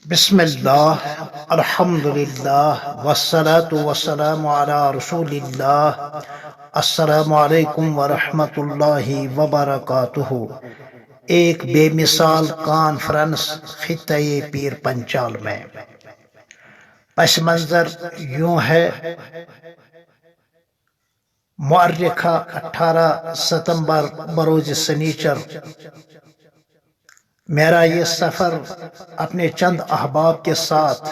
بسم اللہ الحمد للہ والصلاة والسلام علی رسول اللہ السلام علیکم ورحمۃ اللہ وبرکاتہ۔ ایک بے مثال کانفرنس خطۂ پیر پنچال میں۔ پس منظر یوں ہے، مؤرخہ 18 ستمبر بروز سنیچر۔ میرا یہ سفر اپنے چند احباب کے ساتھ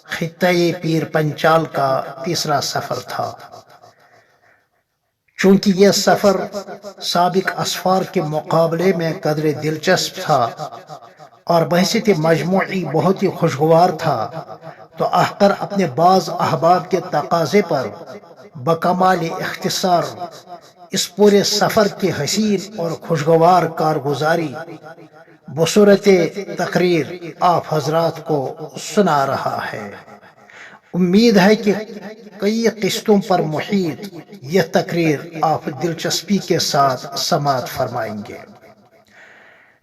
خطۂ پیر پنچال کا تیسرا سفر تھا۔ چونکہ یہ سفر سابق اسفار کے مقابلے میں قدر دلچسپ تھا اور بحیثیت مجموعی بہت ہی خوشگوار تھا، تو احقر اپنے بعض احباب کے تقاضے پر بکمال اختصار اس پورے سفر کی حسین اور خوشگوار کارگزاری بصورت تقریر آپ حضرات کو سنا رہا ہے۔ امید ہے کہ کئی قسطوں پر محیط یہ تقریر آپ دلچسپی کے ساتھ سماعت فرمائیں گے۔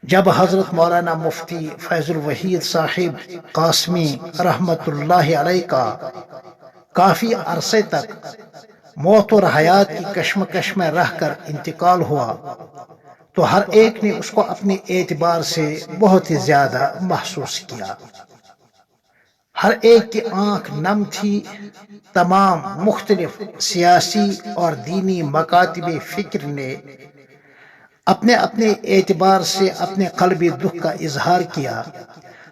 جب حضرت مولانا مفتی فیض الوحید صاحب قاسمی رحمت اللہ علیہ کا کافی عرصے تک موت اور حیات کی کشمکش میں رہ کر انتقال ہوا، تو ہر ایک نے اس کو اپنے اعتبار سے بہت ہی زیادہ محسوس کیا۔ ہر ایک کی آنکھ نم تھی۔ تمام مختلف سیاسی اور دینی مکاتب فکر نے اپنے اپنے اعتبار سے اپنے قلبی دکھ کا اظہار کیا،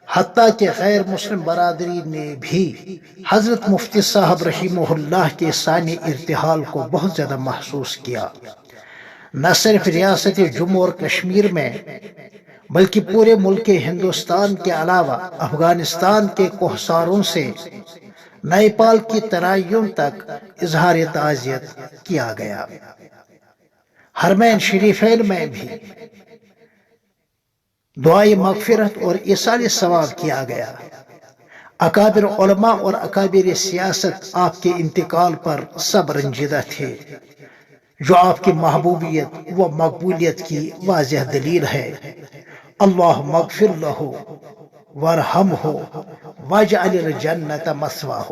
حتیٰ کہ غیر مسلم برادری نے بھی حضرت مفتی صاحب رحمہ اللہ کے ثانی ارتحال کو بہت زیادہ محسوس کیا۔ نہ صرف ریاست جموں اور کشمیر میں بلکہ پورے ملک ہندوستان کے علاوہ افغانستان کے کوہساروں سے نیپال کی ترائیوں تک اظہار تعزیت کیا گیا۔ حرمین شریفین میں بھی دعائے مغفرت اور ایصال ثواب کیا گیا۔ اکابر علماء اور اکابر سیاست آپ کے انتقال پر سب رنجیدہ تھے، جو آپ کی محبوبیت و مقبولیت کی واضح دلیل ہے۔ اللہم اغفر لہ وارحمہ واجعل الجنۃ مثواہ۔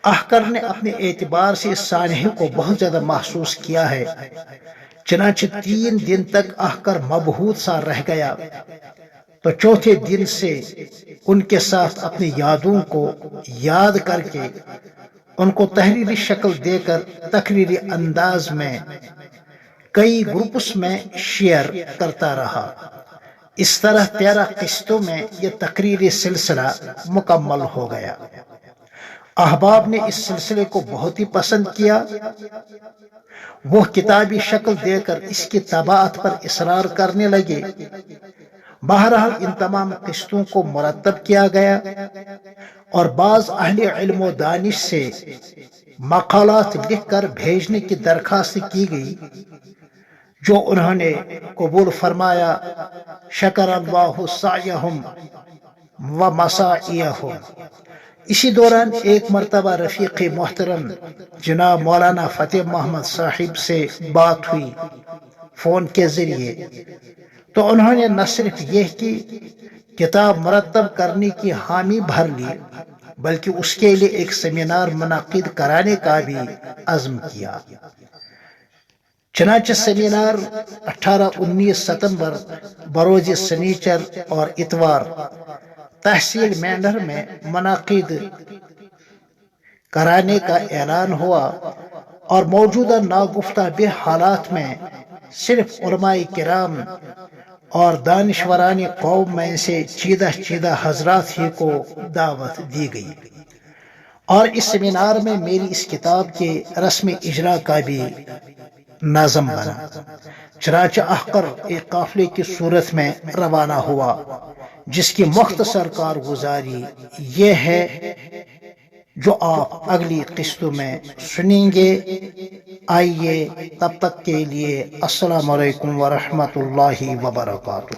احقر نے اپنے اعتبار سے اس سانحے کو بہت زیادہ محسوس کیا ہے، چنانچہ 3 دن تک احقر مبہوت سا رہ گیا، تو چوتھے دن سے ان کے ساتھ اپنی یادوں کو یاد کر کے ان کو تحریری شکل دے کر تقریری انداز میں کئی گروپس میں شیئر کرتا رہا۔ اس طرح 13 قسطوں میں یہ تقریری سلسلہ مکمل ہو گیا۔ احباب نے اس سلسلے کو بہت ہی پسند کیا۔ وہ کتابی شکل دے کر اس کی طباعت پر اصرار کرنے لگے۔ بہرحال ان تمام قسطوں کو مرتب کیا گیا اور بعض اہل علم و دانش سے مقالات لکھ کر بھیجنے کی درخواست کی گئی، جو انہوں نے قبول فرمایا۔ شکر اللہ سعیہم و مساعیہم۔ اسی دوران ایک مرتبہ رفیق محترم جناب مولانا فتح محمد صاحب سے بات ہوئی فون کے ذریعے، تو انہوں نے نہ صرف یہ کہ کتاب مرتب کرنے کی حامی بھر لی، بلکہ اس کے لیے ایک سیمینار منعقد کرانے کا بھی عزم کیا۔ چنانچہ سیمینار 18-19 ستمبر بروز سنیچر اور اتوار تحصیل مینڈھر میں منعقد کرانے کا اعلان ہوا، اور موجودہ ناگفتہ بہ حالات میں صرف علماء کرام اور دانشوران قوم میں سے چیدہ حضرات ہی کو دعوت دی گئی، اور اس سیمینار میں میری اس کتاب کے رسمی اجرا کا بھی نظم بنا۔ چنانچہ احقر ایک قافلے کی صورت میں روانہ ہوا، جس کی مختصر کارگزاری یہ ہے جو آپ اگلی قسطوں میں سنیں گے۔ آئیے تب تک کے لیے السلام علیکم ورحمۃ اللہ وبرکاتہ۔